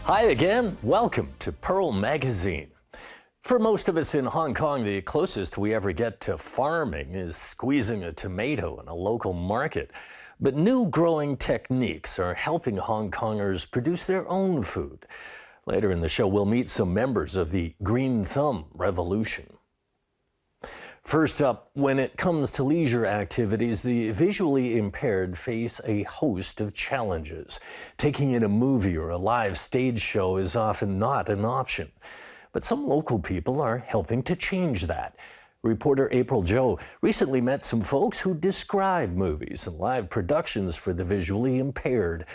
Hi again. Welcome to Pearl Magazine. For most of us in Hong Kong, the closest we ever get to farming is squeezing a tomato in a local market. But new growing techniques are helping Hong Kongers produce their own food. Later in the show, we'll meet some members of the Green Thumb Revolution. First up, when it comes to leisure activities, the visually impaired face a host of challenges. Taking in a movie or a live stage show is often not an option. But some local people are helping to change that. Reporter April Joe recently met some folks who describe movies and live productions for the visually impaired.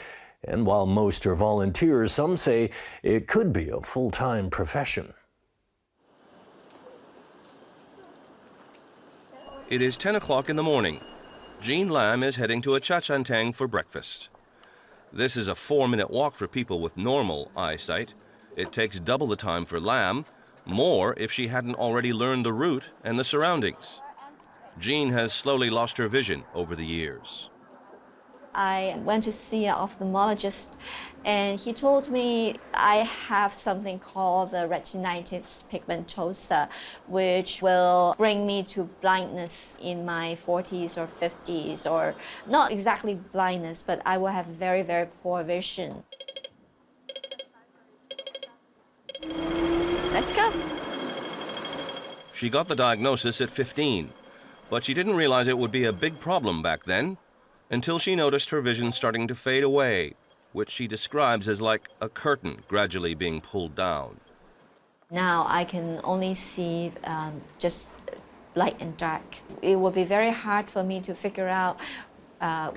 And while most are volunteers, some say it could be a full-time profession. It is 10 o'clock in the morning. Jean Lam is heading to a cha-chan-tang for breakfast. This is a 4-minute walk for people with normal eyesight. It takes double the time for Lam, more if she hadn't already learned the route and the surroundings. Jean has slowly lost her vision over the years. I went to see an ophthalmologist, and he told me I have something called the retinitis pigmentosa, which will bring me to blindness in my 40s or 50s, or not exactly blindness, but I will have very, very poor vision. Let's go. She got the diagnosis at 15, but she didn't realize it would be a big problem back then, until she noticed her vision starting to fade away, which she describes as like a curtain gradually being pulled down. Now I can only see just light and dark. It would be very hard for me to figure out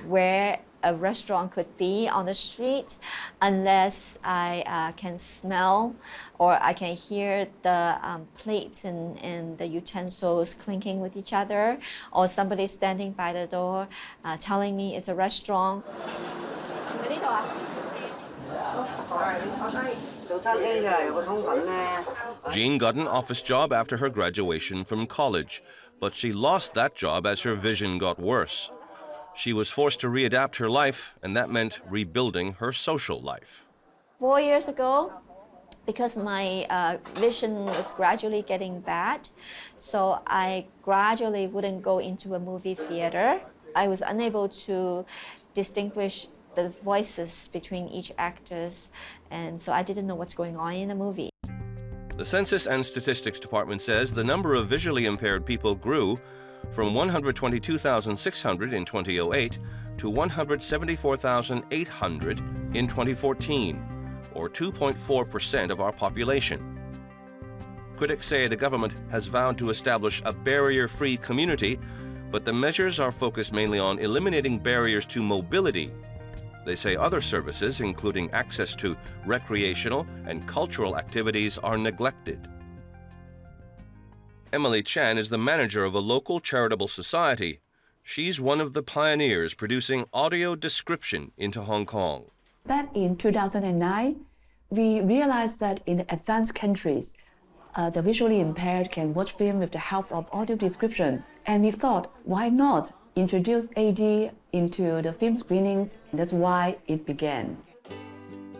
where a restaurant could be on the street unless I can smell or I can hear the plates and the utensils clinking with each other, or somebody standing by the door telling me it's a restaurant. Jean got an office job after her graduation from college, but she lost that job as her vision got worse. She was forced to readapt her life, and that meant rebuilding her social life. 4 years ago, because my vision was gradually getting bad, so I gradually wouldn't go into a movie theater. I was unable to distinguish the voices between each actors, and so I didn't know what's going on in the movie. The Census and Statistics Department says the number of visually impaired people grew from 122,600 in 2008 to 174,800 in 2014, or 2.4% of our population. Critics say the government has vowed to establish a barrier-free community, but the measures are focused mainly on eliminating barriers to mobility. They say other services, including access to recreational and cultural activities, are neglected. Emily Chan is the manager of a local charitable society. She's one of the pioneers producing audio description into Hong Kong. Back in 2009, we realized that in advanced countries, the visually impaired can watch film with the help of audio description. And we thought, why not introduce AD into the film screenings? That's why it began.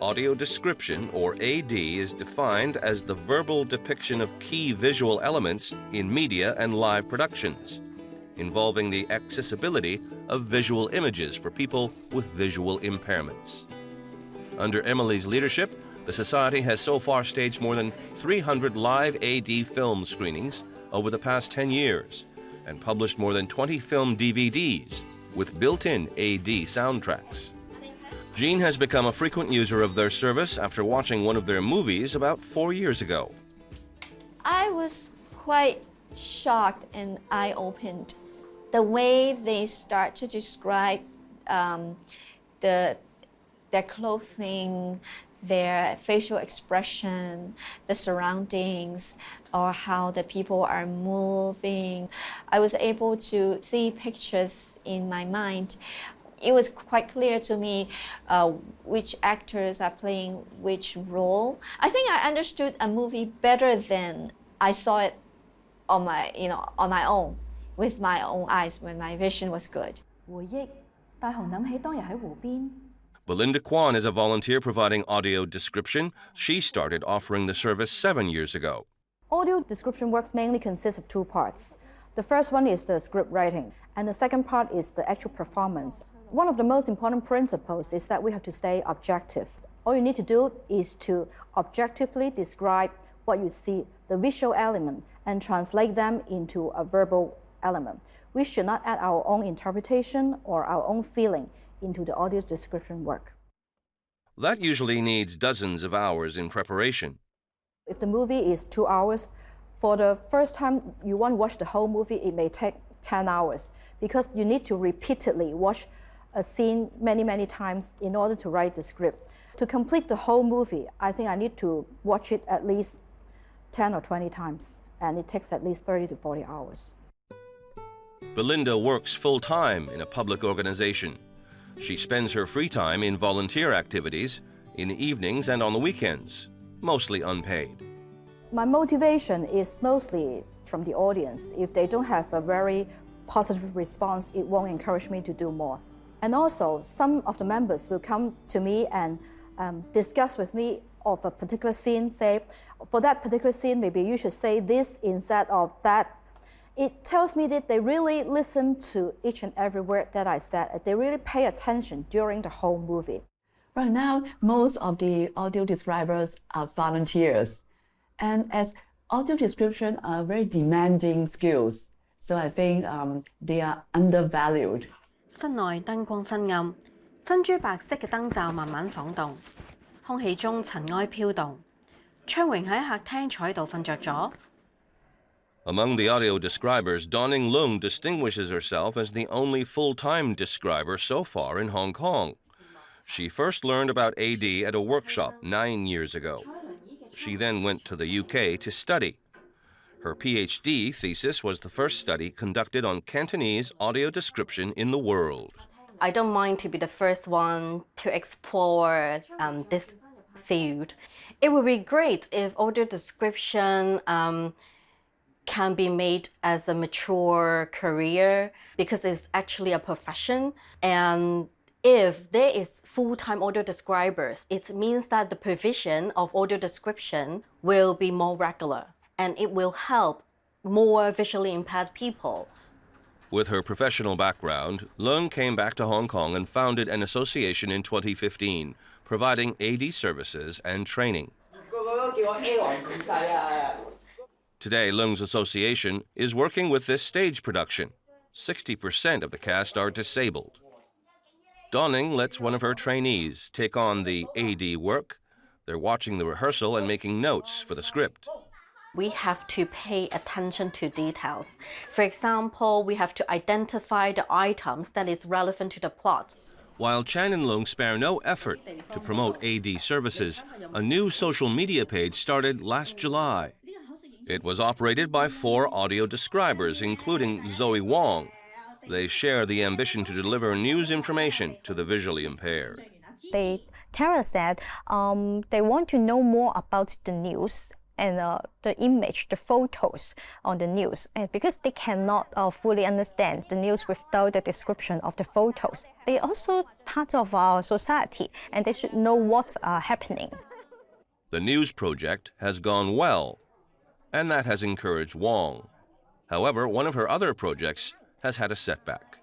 Audio description, or AD, is defined as the verbal depiction of key visual elements in media and live productions, involving the accessibility of visual images for people with visual impairments. Under Emily's leadership, the Society has so far staged more than 300 live AD film screenings over the past 10 years and published more than 20 film DVDs with built-in AD soundtracks. Jean has become a frequent user of their service after watching one of their movies about 4 years ago. I was quite shocked and eye-opened. The way they start to describe their clothing, their facial expression, the surroundings, or how the people are moving. I was able to see pictures in my mind. It was quite clear to me which actors are playing which role. I think I understood a movie better than I saw it on my own, with my own eyes when my vision was good. Belinda Kwan is a volunteer providing audio description. She started offering the service 7 years ago. Audio description works mainly consists of two parts. The first one is the script writing, and the second part is the actual performance. One of the most important principles is that we have to stay objective. All you need to do is to objectively describe what you see, the visual element, and translate them into a verbal element. We should not add our own interpretation or our own feeling into the audio description work. That usually needs dozens of hours in preparation. If the movie is 2 hours, for the first time you want to watch the whole movie, it may take 10 hours because you need to repeatedly watch a scene many times in order to write the script. To complete the whole movie, I think I need to watch it at least 10 or 20 times, and it takes at least 30 to 40 hours. Belinda works full-time in a public organization. She spends her free time in volunteer activities, in the evenings and on the weekends, mostly unpaid. My motivation is mostly from the audience. If they don't have a very positive response, it won't encourage me to do more. And also, some of the members will come to me and discuss with me of a particular scene, say, for that particular scene, maybe you should say this instead of that. It tells me that they really listen to each and every word that I said. They really pay attention during the whole movie. Right now, most of the audio describers are volunteers. And as audio description are very demanding skills, so I think they are undervalued. 室內燈光昏暗，珍珠白色嘅燈罩慢慢晃動，空氣中塵埃飄動。昌榮喺客廳坐喺度瞓着咗。Among the audio describers, Donning Lung distinguishes herself as the only full-time describer so far in Hong Kong. She first learned about AD at a workshop 9 years ago. She then went to the UK to study. Her PhD thesis was the first study conducted on Cantonese audio description in the world. I don't mind to be the first one to explore this field. It would be great if audio description can be made as a mature career because it's actually a profession. And if there is full-time audio describers, it means that the provision of audio description will be more regular and it will help more visually impaired people. With her professional background, Leung came back to Hong Kong and founded an association in 2015, providing AD services and training. Today, Leung's association is working with this stage production. 60% of the cast are disabled. Donning lets one of her trainees take on the AD work. They're watching the rehearsal and making notes for the script. We have to pay attention to details. For example, we have to identify the items that is relevant to the plot. While Chan and Leung spare no effort to promote AD services, a new social media page started last July. It was operated by 4 audio describers, including Zoe Wong. They share the ambition to deliver news information to the visually impaired. They tell us that they want to know more about the news and the image, the photos on the news, and because they cannot fully understand the news without the description of the photos. They are also part of our society, and they should know what's happening. The news project has gone well, and that has encouraged Wong. However, one of her other projects has had a setback.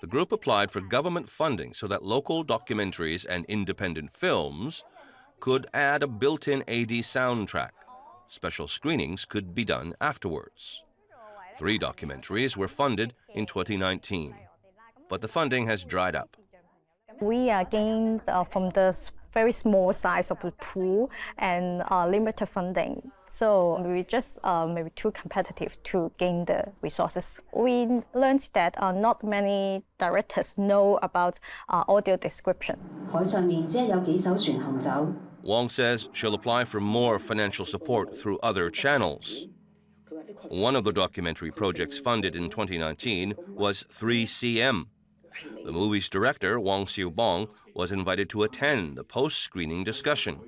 The group applied for government funding so that local documentaries and independent films could add a built-in AD soundtrack. Special screenings could be done afterwards. 3 documentaries were funded in 2019, but the funding has dried up. We are gained from the very small size of the pool and limited funding. So we just maybe too competitive to gain the resources. We learned that not many directors know about audio description. 海上面只係有幾艘船行走。 Wong says she'll apply for more financial support through other channels. One of the documentary projects funded in 2019 was 3CM. The movie's director, Wong Siu-bong, was invited to attend the post-screening discussion.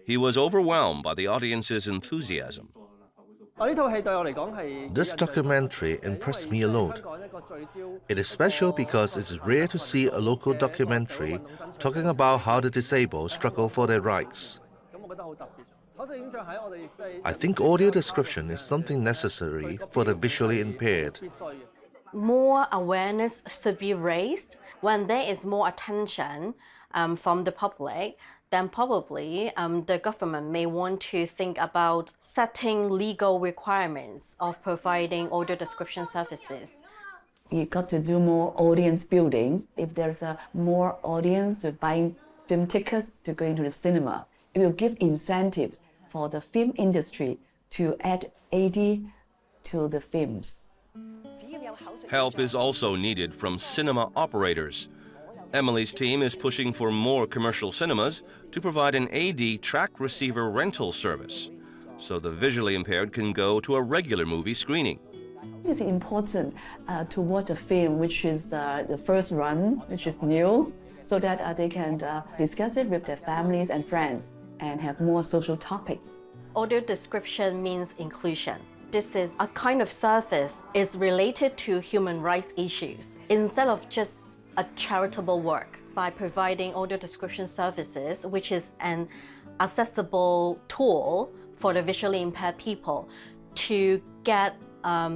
He was overwhelmed by the audience's enthusiasm. This documentary impressed me a lot. It is special because it's rare to see a local documentary talking about how the disabled struggle for their rights. I think audio description is something necessary for the visually impaired. More awareness should be raised. When there is more attention from the public, then probably the government may want to think about setting legal requirements of providing audio description services. You got to do more audience building. If there's a more audience buying film tickets to go into the cinema, it will give incentives for the film industry to add AD to the films. Help is also needed from cinema operators. Emily's team is pushing for more commercial cinemas to provide an AD track receiver rental service, so the visually impaired can go to a regular movie screening. It's important to watch a film which is the first run, which is new, so that they can discuss it with their families and friends and have more social topics. Audio description means inclusion. This is a kind of service is related to human rights issues instead of just a charitable work. By providing audio description services, which is an accessible tool for the visually impaired people to get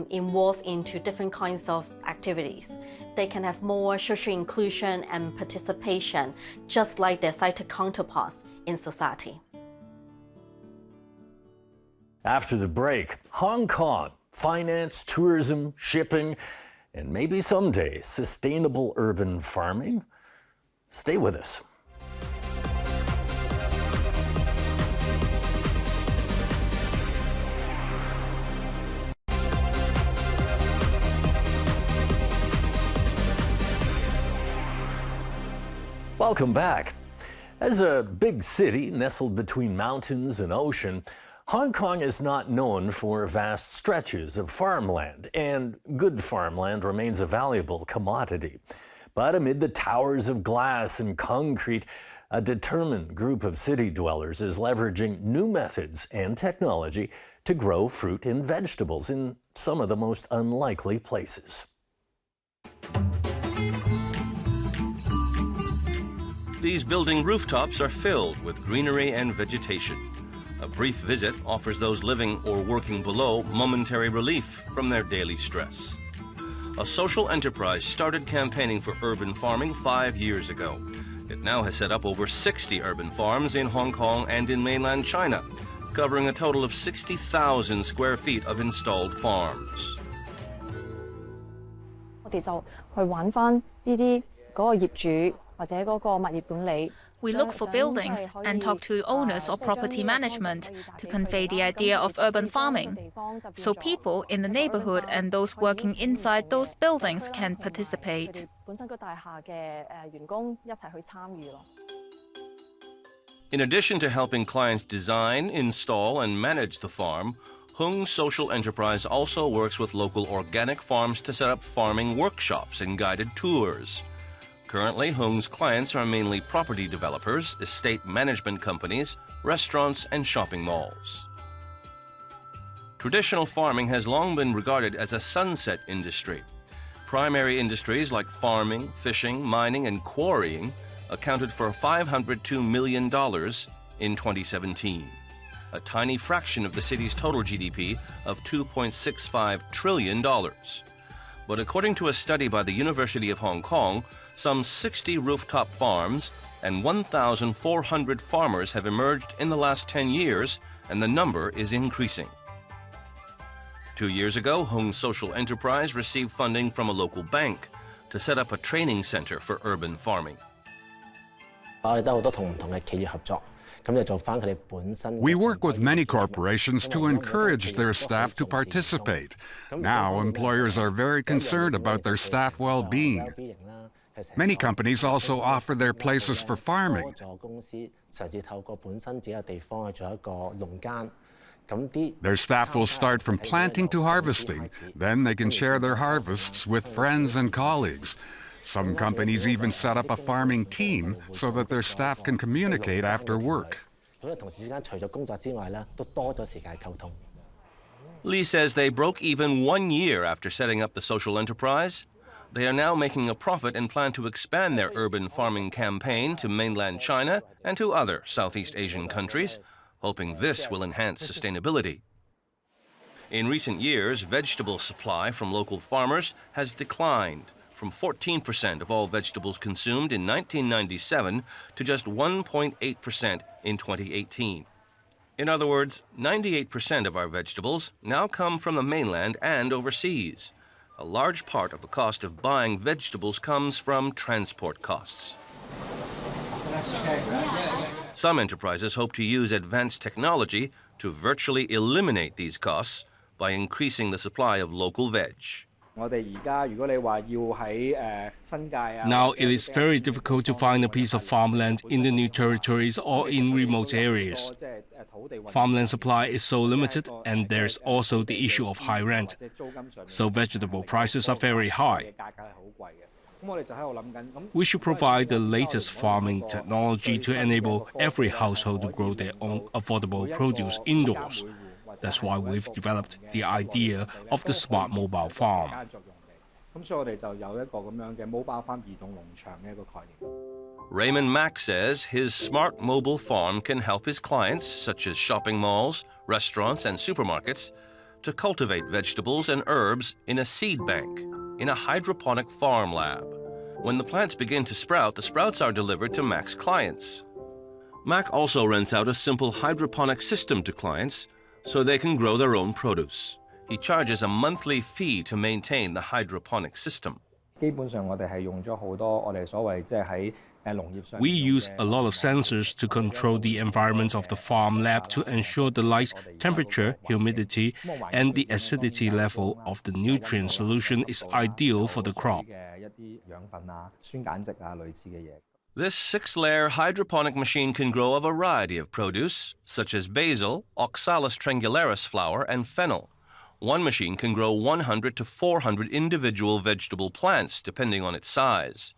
involved into different kinds of activities. They can have more social inclusion and participation, just like their sighted counterparts in society. After the break, Hong Kong, finance, tourism, shipping, and maybe someday sustainable urban farming? Stay with us. Welcome back. As a big city nestled between mountains and ocean, Hong Kong is not known for vast stretches of farmland, and good farmland remains a valuable commodity. But amid the towers of glass and concrete, a determined group of city dwellers is leveraging new methods and technology to grow fruit and vegetables in some of the most unlikely places. These building rooftops are filled with greenery and vegetation. A brief visit offers those living or working below momentary relief from their daily stress. A social enterprise started campaigning for urban farming 5 years ago. It now has set up over 60 urban farms in Hong Kong and in mainland China, covering a total of 60,000 square feet of installed farms. 我哋就去揾返呢啲嗰個業主或者嗰個物業管理。 We look for buildings and talk to owners of property management to convey the idea of urban farming, so people in the neighborhood and those working inside those buildings can participate. In addition to helping clients design, install, and manage the farm, Hung's social enterprise also works with local organic farms to set up farming workshops and guided tours. Currently, Hung's clients are mainly property developers, estate management companies, restaurants, and shopping malls. Traditional farming has long been regarded as a sunset industry. Primary industries like farming, fishing, mining, and quarrying accounted for $502 million in 2017, a tiny fraction of the city's total GDP of $2.65 trillion. But according to a study by the University of Hong Kong, some 60 rooftop farms and 1,400 farmers have emerged in the last 10 years, and the number is increasing. 2 years ago, Hung's social enterprise received funding from a local bank to set up a training center for urban farming. We work with many corporations to encourage their staff to participate. Now, employers are very concerned about their staff well-being. Many companies also offer their places for farming. Their staff will start from planting to harvesting. Then they can share their harvests with friends and colleagues. Some companies even set up a farming team so that their staff can communicate after work. Lee says they broke even 1 year after setting up the social enterprise. They are now making a profit and plan to expand their urban farming campaign to mainland China and to other Southeast Asian countries, hoping this will enhance sustainability. In recent years, vegetable supply from local farmers has declined from 14% of all vegetables consumed in 1997 to just 1.8% in 2018. In other words, 98% of our vegetables now come from the mainland and overseas. A large part of the cost of buying vegetables comes from transport costs. Some enterprises hope to use advanced technology to virtually eliminate these costs by increasing the supply of local veg. Now it is very difficult to find a piece of farmland in the new territories or in remote areas. Farmland supply is so limited, and there's also the issue of high rent. So vegetable prices are very high. We should provide the latest farming technology to enable every household to grow their own affordable produce indoors. That's why we've developed the idea of the smart mobile farm. Raymond Mack says his smart mobile farm can help his clients, such as shopping malls, restaurants, and supermarkets, to cultivate vegetables and herbs in a seed bank, in a hydroponic farm lab. When the plants begin to sprout, the sprouts are delivered to Mack's clients. Mack also rents out a simple hydroponic system to clients so they can grow their own produce. He charges a monthly fee to maintain the hydroponic system. We use a lot of sensors to control the environment of the farm lab to ensure the light, temperature, humidity, and the acidity level of the nutrient solution is ideal for the crop. This 6-layer hydroponic machine can grow a variety of produce, such as basil, Oxalis triangularis flower, and fennel. One machine can grow 100 to 400 individual vegetable plants, depending on its size.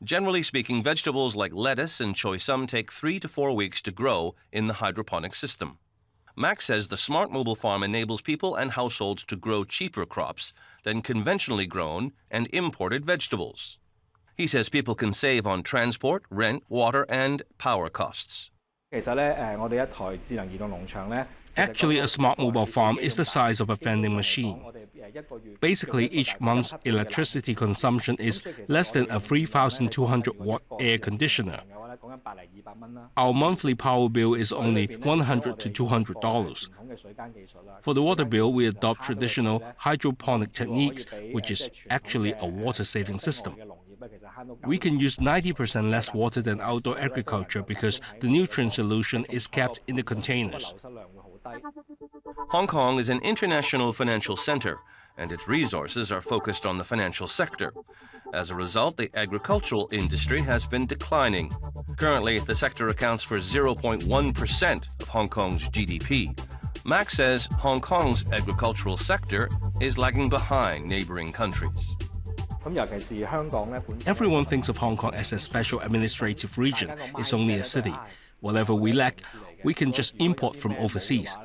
Generally speaking, vegetables like lettuce and choy sum take 3 to 4 weeks to grow in the hydroponic system. Mack says the smart mobile farm enables people and households to grow cheaper crops than conventionally grown and imported vegetables. He says people can save on transport, rent, water, and power costs. Actually, a smart mobile farm is the size of a vending machine. Basically, each month's electricity consumption is less than a 3,200-watt air conditioner. Our monthly power bill is only $100 to $200. For the water bill, we adopt traditional hydroponic techniques, which is actually a water-saving system. We can use 90% less water than outdoor agriculture because the nutrient solution is kept in the containers. Hong Kong is an international financial center, and its resources are focused on the financial sector. As a result, the agricultural industry has been declining. Currently, the sector accounts for 0.1% of Hong Kong's GDP. Mack says Hong Kong's agricultural sector is lagging behind neighboring countries. Everyone thinks of Hong Kong as a special administrative region. It's only a city. Whatever we lack, we can just import from overseas.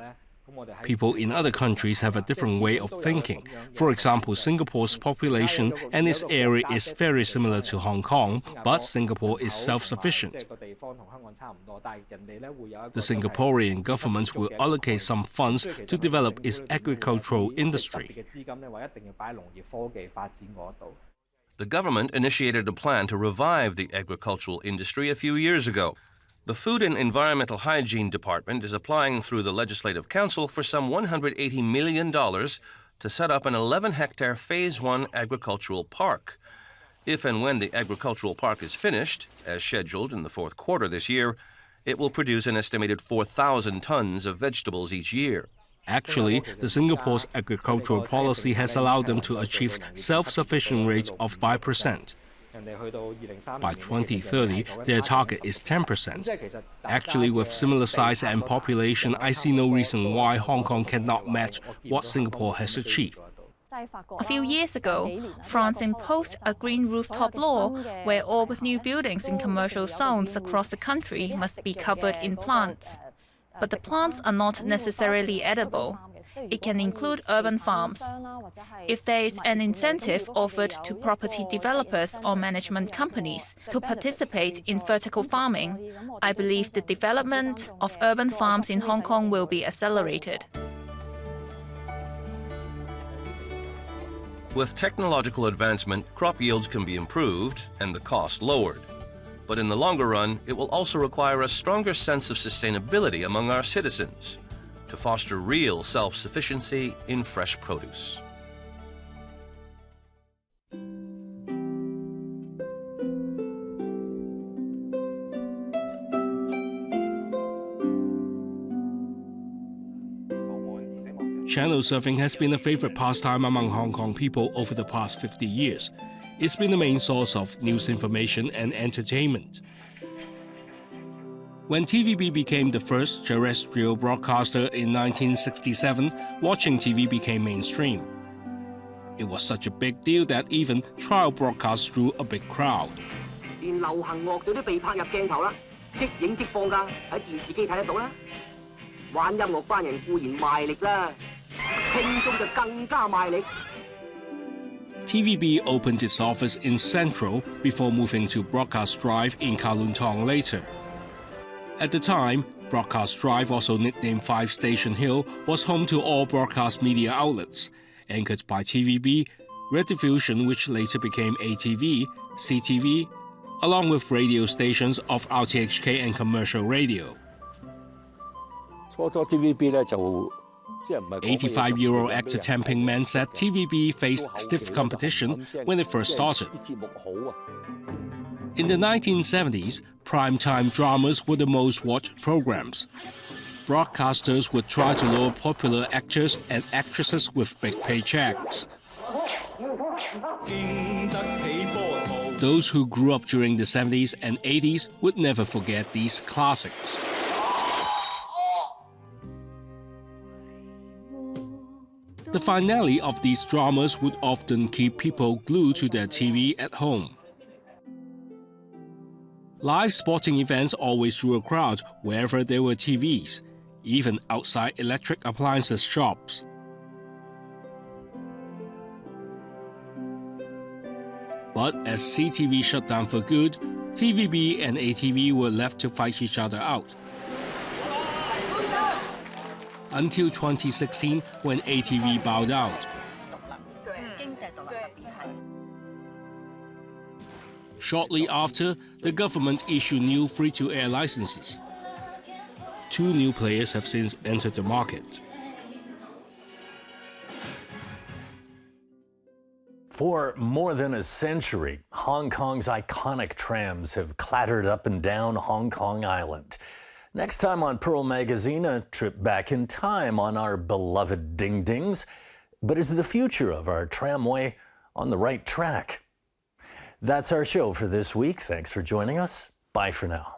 People in other countries have a different way of thinking. For example, Singapore's population and its area is very similar to Hong Kong, but Singapore is self-sufficient. The Singaporean government will allocate some funds to develop its agricultural industry. The government initiated a plan to revive the agricultural industry a few years ago. The Food and Environmental Hygiene Department is applying through the Legislative Council for some $180 million to set up an 11-hectare Phase 1 agricultural park. If and when the agricultural park is finished, as scheduled in the fourth quarter this year, it will produce an estimated 4,000 tons of vegetables each year. Actually, the Singapore's agricultural policy has allowed them to achieve self-sufficient rate of 5%. By 2030, their target is 10%. Actually, with similar size and population, I see no reason why Hong Kong cannot match what Singapore has achieved. A few years ago, France imposed a green rooftop law where all new buildings in commercial zones across the country must be covered in plants. But the plants are not necessarily edible. It can include urban farms. If there is an incentive offered to property developers or management companies to participate in vertical farming, I believe the development of urban farms in Hong Kong will be accelerated. With technological advancement, crop yields can be improved and the cost lowered. But in the longer run, it will also require a stronger sense of sustainability among our citizens to foster real self-sufficiency in fresh produce. Channel surfing has been a favorite pastime among Hong Kong people over the past 50 years. It's been the main source of news information and entertainment. When TVB became the first terrestrial broadcaster in 1967, watching TV became mainstream. It was such a big deal that even trial broadcasts drew a big crowd. 連流行樂隊都被拍入鏡頭啦，即影即放㗎，喺電視機睇得到啦。玩音樂班人固然賣力啦，聽眾就更加賣力。 TVB opened its office in Central before moving to Broadcast Drive in Kowloon Tong later. At the time, Broadcast Drive, also nicknamed 5 Station Hill, was home to all broadcast media outlets, anchored by TVB, Rediffusion, which later became ATV, CTV, along with radio stations of RTHK and commercial radio. 85-year-old actor Tan Ping Man said TVB faced stiff competition when it first started. In the 1970s, primetime dramas were the most watched programs. Broadcasters would try to lure popular actors and actresses with big paychecks. Those who grew up during the 70s and 80s would never forget these classics. The finale of these dramas would often keep people glued to their TV at home. Live sporting events always drew a crowd wherever there were TVs, even outside electric appliances shops. But as CTV shut down for good, TVB and ATV were left to fight each other out. Until 2016, when ATV bowed out. Shortly after, the government issued new free-to-air licenses. 2 new players have since entered the market. For more than a century, Hong Kong's iconic trams have clattered up and down Hong Kong Island. Next time on Pearl Magazine, a trip back in time on our beloved ding-dings. But is the future of our tramway on the right track? That's our show for this week. Thanks for joining us. Bye for now.